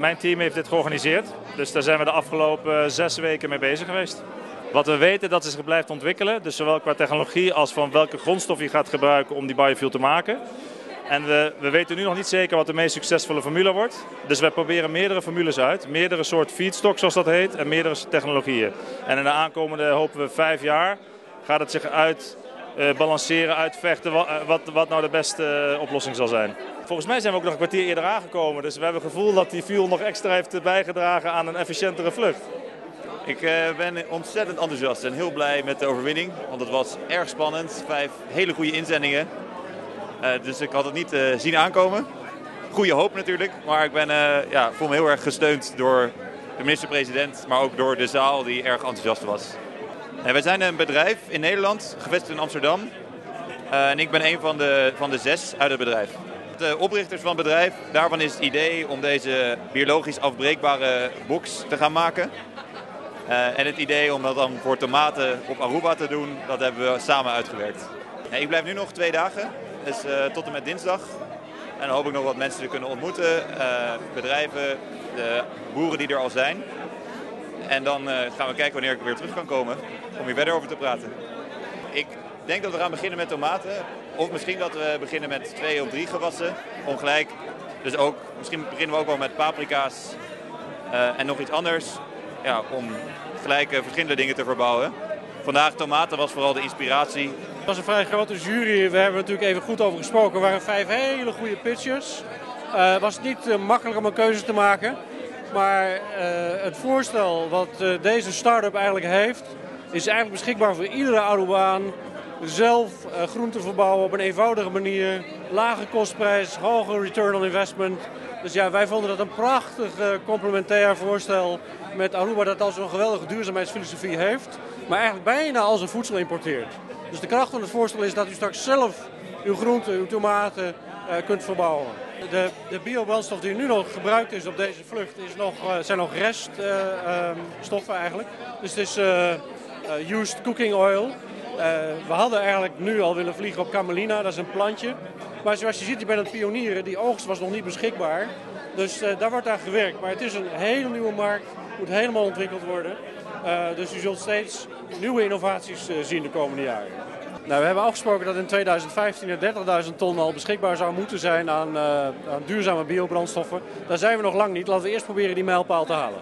Mijn team heeft dit georganiseerd, dus daar zijn we de afgelopen 6 weken mee bezig geweest. Wat we weten, dat is blijft ontwikkelen, dus zowel qua technologie als van welke grondstof je gaat gebruiken om die biofuel te maken. En we weten nu nog niet zeker wat de meest succesvolle formule wordt. Dus wij proberen meerdere formules uit, meerdere soort feedstock zoals dat heet en meerdere technologieën. En in de aankomende, hopen we 5 jaar, gaat het zich uitbalanceren, uitvechten wat nou de beste oplossing zal zijn. Volgens mij zijn we ook nog een kwartier eerder aangekomen, dus we hebben het gevoel dat die fuel nog extra heeft bijgedragen aan een efficiëntere vlucht. Ik ben ontzettend enthousiast en heel blij met de overwinning, want het was erg spannend. 5 hele goede inzendingen, dus ik had het niet zien aankomen. Goede hoop natuurlijk, maar ik voel me heel erg gesteund door de minister-president, maar ook door de zaal die erg enthousiast was. Wij zijn een bedrijf in Nederland, gevestigd in Amsterdam. En ik ben een van de 6 uit het bedrijf. De oprichters van het bedrijf, daarvan is het idee om deze biologisch afbreekbare box te gaan maken. En het idee om dat dan voor tomaten op Aruba te doen, dat hebben we samen uitgewerkt. Ik blijf nu nog 2 dagen, dus tot en met dinsdag. En dan hoop ik nog wat mensen te kunnen ontmoeten, bedrijven, de boeren die er al zijn. En dan gaan we kijken wanneer ik weer terug kan komen om hier verder over te praten. Ik denk dat we gaan beginnen met tomaten. Of misschien dat we beginnen met 2 of 3 gewassen. Ongelijk. Dus ook, misschien beginnen we ook wel met paprika's en nog iets anders. Ja, om gelijk verschillende dingen te verbouwen. Vandaag tomaten was vooral de inspiratie. Het was een vrij grote jury. We hebben er natuurlijk even goed over gesproken. Er waren 5 hele goede pitchers. Het was niet makkelijk om een keuze te maken. Maar het voorstel wat deze start-up eigenlijk heeft, is eigenlijk beschikbaar voor iedere Arubaan. Zelf groenten verbouwen op een eenvoudige manier, lage kostprijs, hoge return on investment. Dus ja, wij vonden dat een prachtig complementair voorstel met Aruba dat al zo'n geweldige duurzaamheidsfilosofie heeft, maar eigenlijk bijna al zijn voedsel importeert. Dus de kracht van het voorstel is dat u straks zelf uw groenten, uw tomaten kunt verbouwen. De biobrandstof die nu nog gebruikt is op deze vlucht zijn nog reststoffen eigenlijk. Dus het is used cooking oil. We hadden eigenlijk nu al willen vliegen op camelina, dat is een plantje. Maar zoals je ziet, je bent aan het pionieren, die oogst was nog niet beschikbaar. Dus daar wordt aan gewerkt. Maar het is een hele nieuwe markt, moet helemaal ontwikkeld worden. Dus u zult steeds nieuwe innovaties zien de komende jaren. Nou, we hebben afgesproken dat in 2015 er 30.000 ton al beschikbaar zou moeten zijn aan duurzame biobrandstoffen. Daar zijn we nog lang niet. Laten we eerst proberen die mijlpaal te halen.